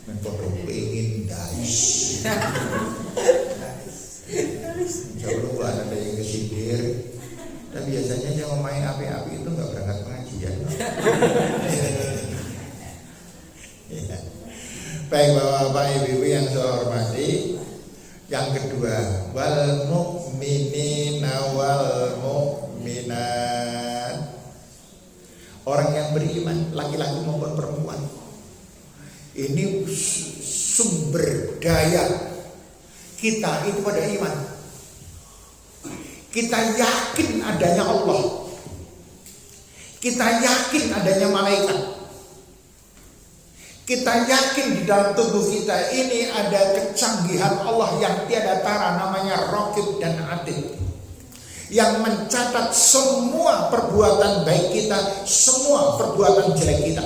Speaker 1: menpodo pengen dais. Jauh ada yang kesindir. Dan biasanya yang main api-api itu nggak berangkat pengajian. Ya. Baik bapak-bapak ibu yang saya hormati, yang kedua, wal mu'minina wal mu'minat, orang yang beriman, laki-laki maupun perempuan. Ini sumber daya kita itu pada iman. Kita yakin adanya Allah, kita yakin adanya malaikat, kita yakin di dalam tubuh kita ini ada kecanggihan Allah yang tiada tara, namanya Raqib dan Atid, yang mencatat semua perbuatan baik kita, semua perbuatan jelek kita.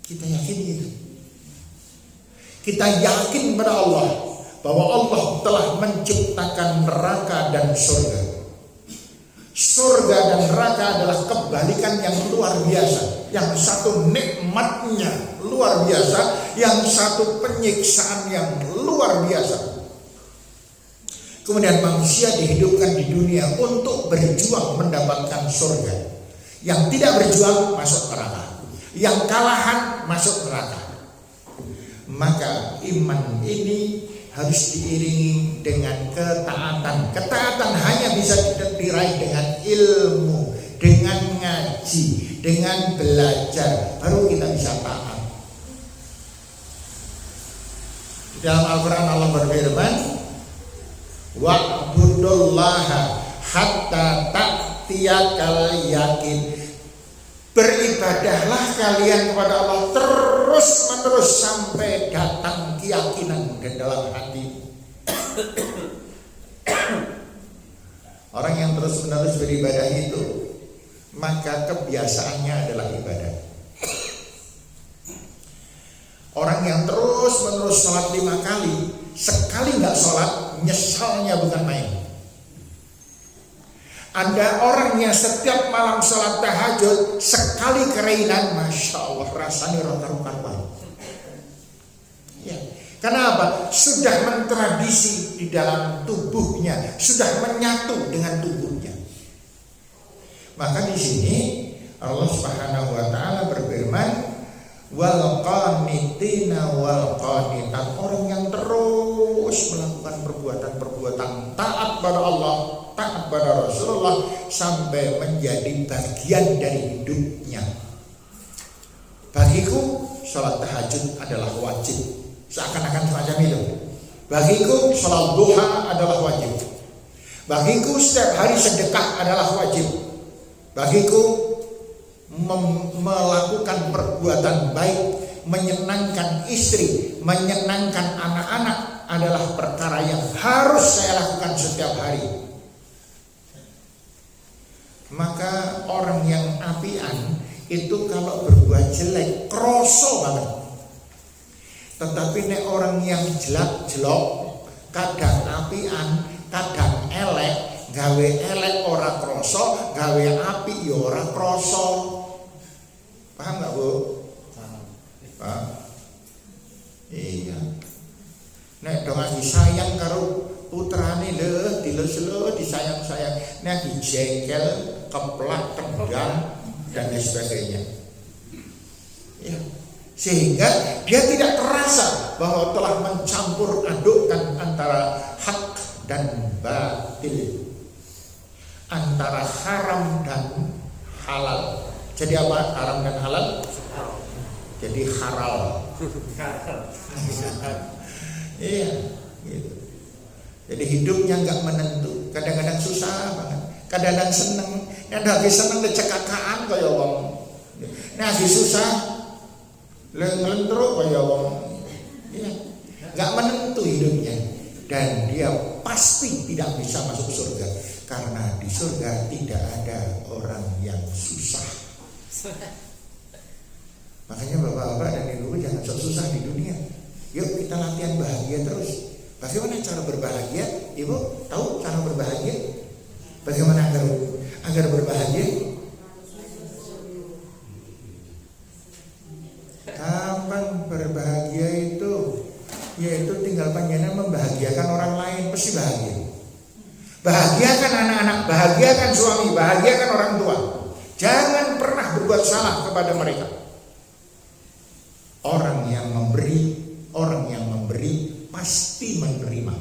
Speaker 1: Kita yakin itu. Kita yakin pada Allah bahwa Allah telah menciptakan neraka dan surga. Surga dan neraka adalah kebalikan yang luar biasa. Yang satu nikmatnya luar biasa, yang satu penyiksaan yang luar biasa. Kemudian manusia dihidupkan di dunia untuk berjuang mendapatkan surga. Yang tidak berjuang masuk neraka, yang kalahan masuk neraka. Maka iman ini harus diiringi dengan ketaatan. Ketaatan hanya bisa diraih dengan ilmu, dengan ngaji, dengan belajar, baru kita bisa taat. Dalam Al-Quran Allah berfirman, wa'budullaha hatta ta'tiyakal yakin. Beribadahlah kalian kepada Allah terus menerus sampai datang keyakinan di dalam hati. Orang yang terus menerus beribadah itu, maka kebiasaannya adalah ibadah. Orang yang terus menerus sholat 5 kali, sekali nggak sholat, nyesalnya bukan main. Ada orang yang setiap malam sholat tahajud, sekali kereinan, masya Allah rasanya rotar-rotar. Ya, kenapa? Sudah mentradisi di dalam tubuhnya, sudah menyatu dengan tubuhnya. Maka di sini Allah Subhanahu wa taala berfirman, wal qanitina wal qanitat, orang yang terus melakukan perbuatan-perbuatan taat pada Allah, taat pada Rasulullah, sampai menjadi bagian dari hidupnya. Bagiku sholat tahajud adalah wajib, seakan-akan semacam itu. Bagiku sholat duha adalah wajib. Bagiku setiap hari sedekah adalah wajib. Bagiku melakukan perbuatan baik, menyenangkan istri, menyenangkan anak-anak adalah perkara yang harus saya lakukan setiap hari. Maka orang yang apian itu kalau berbuat jelek kroso banget. Tetapi nek orang yang jelak-jelok, kadang apian, kadang elek, gawe elek ora kroso, gawe api ya ora kroso. Paham gak Bu? Paham. Iya. Nek dong lagi sayang karo putrane lho, dilus-lus disayang-sayang, nek dijengkel, keplak, tendang dan lain sebagainya. Ya. Sehingga dia tidak terasa bahwa telah mencampur adukkan antara hak dan batil. antara haram dan halal. Jadi apa haram dan halal? Jadi halal. Iya, gitu. Jadi hidupnya nggak menentu. Kadang-kadang susah banget, kadang-kadang seneng. Yang lagi seneng dicekakaan kaya wong. Nah lagi susah, ngelentruk kaya wong. Iya, nggak menentu hidupnya. Dan dia pasti tidak bisa masuk surga, karena di surga tidak ada orang yang susah. Makanya bapak-bapak dan ibu jangan sok susah di dunia. Yuk kita latihan bahagia terus. Bagaimana cara berbahagia? Ibu tahu cara berbahagia? Bagaimana agar berbahagia? Kapan berbahagia itu? Yaitu tinggal panjenengan membahagiakan orang lain, pasti bahagia. Bahagiakan anak-anak, bahagiakan suami, bahagiakan orang tua. Jangan pernah berbuat salah kepada mereka. Orang yang memberi pasti menerima.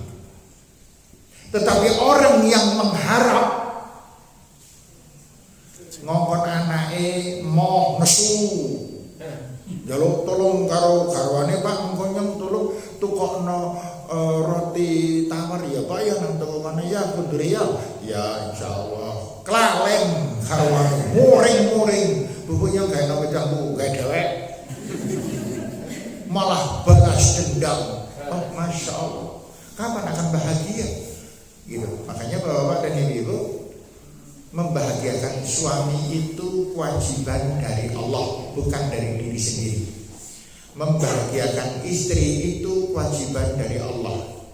Speaker 1: Tetapi orang yang mengharap, ngongkon anake mau nesu, jaluk tolong karo garwane Pak mengkonyong tolong tukokno roti tawar ya Pak ya nang toko mana ya kudur ya insyaallah klalen garwane muring bukunya gawe nang wedangku gawe dhewek malah balas dendam. Oh masya Allah, kapan akan bahagia? Gitu. Makanya bapak dan ibu membahagiakan suami itu kewajiban dari Allah, bukan dari diri sendiri. Membahagiakan istri itu kewajiban dari Allah.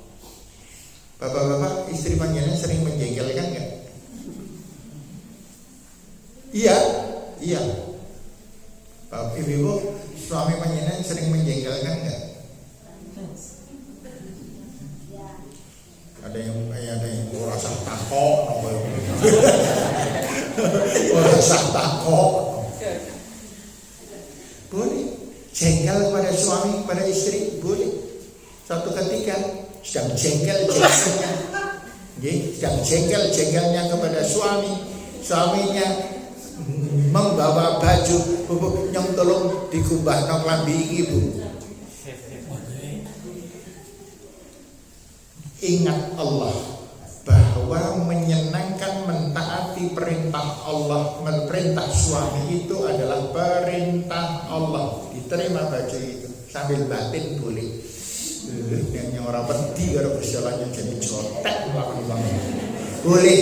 Speaker 1: Bapak-bapak, istri panjenengan sering menjengkelkan nggak? Iya. Bapak ibu, suami panjenengan sering menjengkelkan nggak? Ada yang rasa takok, rasa takok. Boleh jengkel kepada suami, kepada istri, boleh. Suatu ketika sedang jengkelnya kepada suaminya membawa baju, yang tolong digubahno klambi iki Bu. Ingat Allah bahwa menyenangkan, mentaati perintah Allah, perintah suami itu adalah perintah Allah. Diterima baju itu sambil batin boleh. Yang orang penting kalau berjalannya jadi jotek melakukan boleh,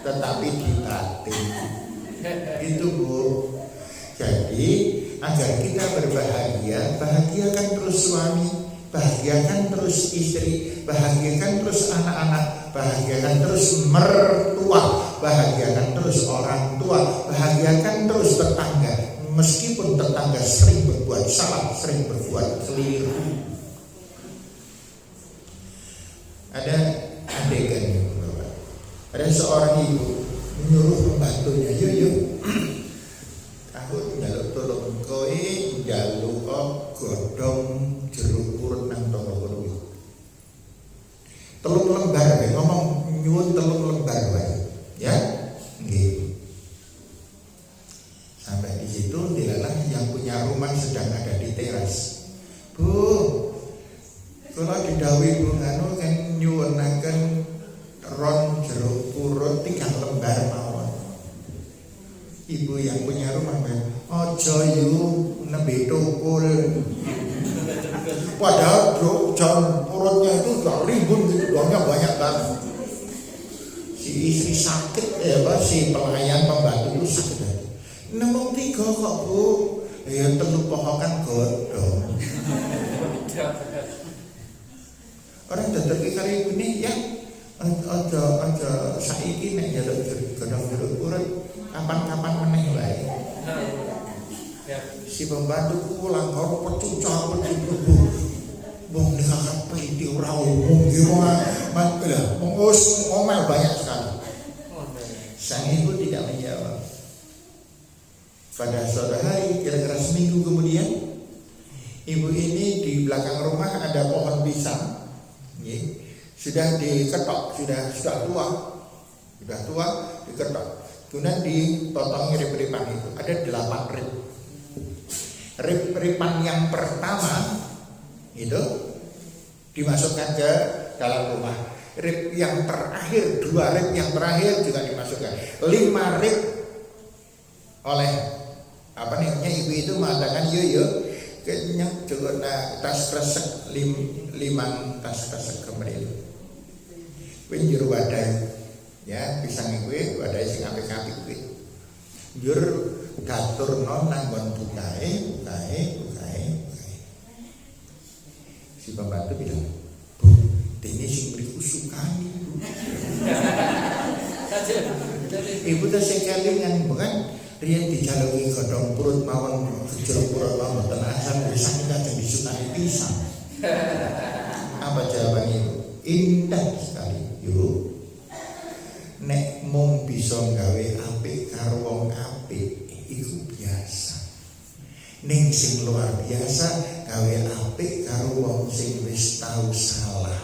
Speaker 1: tetapi dibatin. Itu Bu. Jadi agar kita berbahagia, bahagiakan terus suami, bahagiakan terus istri, bahagiakan terus anak-anak, bahagiakan terus mertua, bahagiakan terus orang tua, bahagiakan terus tetangga. Meskipun tetangga sering berbuat salah, sering berbuat keliru. Ada adegan ini, Bapak. Ada seorang ibu menyuruh pembantunya, yuk aku njaluk tolong kowe njaluk godhong jeruk purut nang toko kuwi. 3 lembar wae, ngomong nyuwun 3 lembar wae. Ya? Nggih. Sampai di situ dilalah yang punya rumah sedang ada di teras. Bu, kula didhawuhi Bu anu kan nyuwunaken ron jeruk purut 3 lembar mawon. Ibu yang punya rumah bilang, ojo yu nembe tukul. Padahal jeruk purutnya itu udah rimbun gitu, doangnya banyak banget. Si istri sakit, si pelayan pembantu itu sakit. Nemung 3 kok Bu, ya 3 pohokan godhong. Orang dadak karo ibune ya. Aja saiki nek njaluk godhong jeruk purut kapan-kapan meneh wae. Si pembantu pulang karo pecucah wong nek peliti ora umum ki ngomel banyak sekali. Sang ibu tidak menjawab. Pada suatu hari kira-kira seminggu kemudian, ibu ini di belakang rumah ada pohon pisang. Sudah diketok, sudah tua. Sudah tua diketok. Kemudian dipotongi rip-ripan itu. Ada 8 rip. Rip-ripan yang pertama itu dimasukkan ke dalam rumah. Rip yang terakhir, 2 rip yang terakhir juga dimasukkan. 5 rip oleh ibu itu mengatakan yo kenyang juga tas kresek 5 tas kresek kemarin. Kuwi njur wadai ya pisang kuwi wadai sing apik-apik kuwi. Njur gaturno nang nggon bukae. Si pembantu bilang, "Bu, dene sing mriku sukani, Bu." Ibu ta sekelingan bukan riyen dijaluki godhong perut mawon gejrot perut mawon ten asam pisang kadang disukani pisang. Apa jawaban ibu? Indah sekali, Ibu. Nek mung bisa gawe apik karo wong apik iku biasa. Ning sing luar biasa gawe apik karo wong sing wis tau salah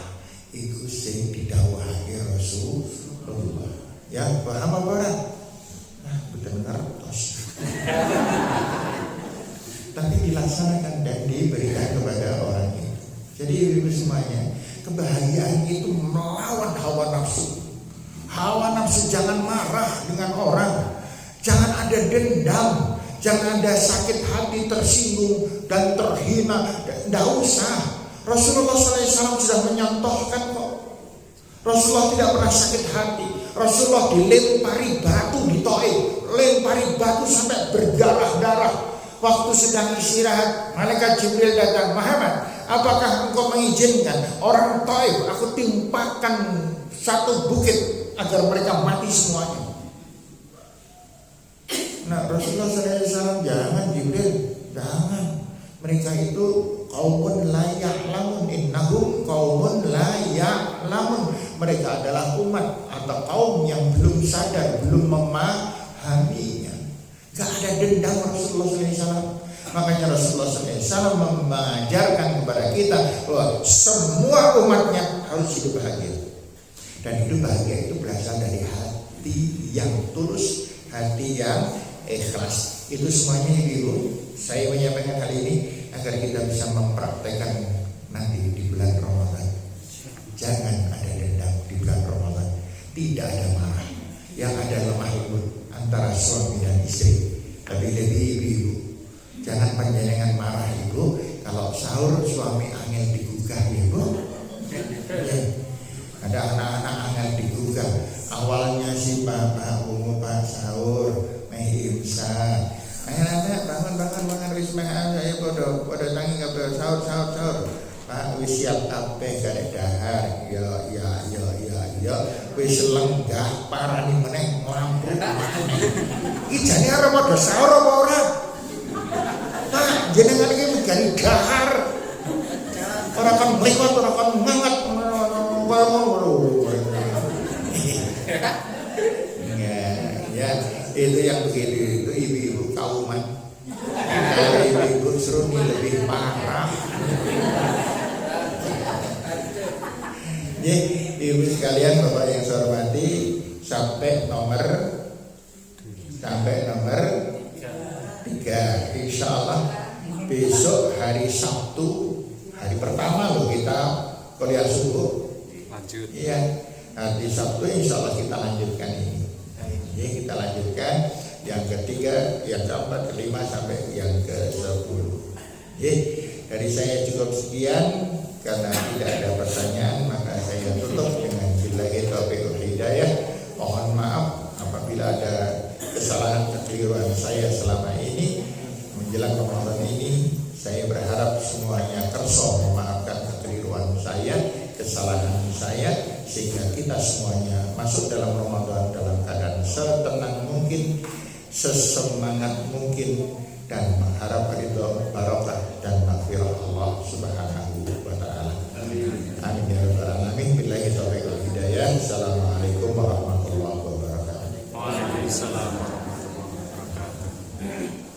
Speaker 1: iku sing didhawuhake Rasulullah. Ya, paham apa ora? Nah, betul ngertos. Tapi dilaksanakan dan diberikan kepada orang itu. Jadi ibu semuanya, kebahagiaan itu melawan hawa nafsu. Hawa nafsu, jangan marah dengan orang, jangan ada dendam, jangan ada sakit hati, tersinggung dan terhina. Tidak usah. Rasulullah SAW sudah menyontohkan kok. Rasulullah tidak pernah sakit hati. Rasulullah dilempari batu di Taif, lempari batu sampai berdarah-darah. Waktu sedang istirahat, malaikat Jibril datang, "Muhammad, apakah engkau mengizinkan orang Taif aku timpakan satu bukit agar mereka mati semuanya?" Nah, Rasulullah SAW, "Jangan Jibril, jangan. Mereka itu qaumun la ya'lamun, innahum qaumun la ya'lamun." Mereka adalah umat atau kaum yang belum sadar, belum memahaminya. Gak ada dendam Rasulullah SAW. Makanya Rasulullah SAW mengajarkan kepada kita bahwa semua umatnya harus hidup bahagia. Dan hidup bahagia itu berasal dari hati yang tulus, hati yang ikhlas. Itu semuanya Ibu, saya menyampaikan kali ini agar kita bisa mempraktekkan nanti di bulan Ramadan. Jangan ada dendam di bulan Ramadan. Tidak ada marah. Yang ada lemah lembut antara suami dan istri. Tapi lebih ibu, jangan panjenengan marah Ibu kalau sahur suami angel digugah Ibu. Ya. Ada anak-anak angel digugah. Awalnya si bapak umum pas sahur meh imsak. Anak-anak bangun wis meh saya podo tangi kabeh sahur. Pak wis siap kabeh garek dahar. Ya wis lenggah parani meneh nglampuk. Iki jane arep padha sahur apa ora? Pak, jenengan iki megani dahar. Ora kan mliwat, ora kan ngangat. Ya, itu yang begitu itu ibu-ibu kauman. Kalau ibu-ibu seruni lebih parah. Ya, ibu sekalian, Bapak yang saya hormati, sampai nomor 3. Insya Allah besok hari Sabtu, hari pertama loh kita kuliah subuh.
Speaker 2: Lanjut.
Speaker 1: Iya, nanti Sabtu insya Allah kita lanjutkan ini. Ya, kita lanjutkan yang ketiga, yang keempat, kelima sampai yang ke-10. Ya, dari saya cukup sekian. Karena tidak ada pertanyaan, maka saya tutup dengan billahi taufiq wal hidayah. Mohon maaf apabila ada kesalahan kekeliruan saya selama ini menjelang Ramadan ini. Saya berharap semuanya kerso memaafkan kekeliruan saya, kesalahan saya, sehingga kita semuanya masuk dalam Ramadan dalam keadaan setenang mungkin, sesemangat mungkin, dan mengharap ridho, barokah dan maghfirah Allah Subhanahu wa taala. Amin ya rabbal alamin. Billahi taufiq wal hidayah. Assalamualaikum warahmatullahi wabarakatuh.
Speaker 2: Waalaikumsalam warahmatullahi wabarakatuh.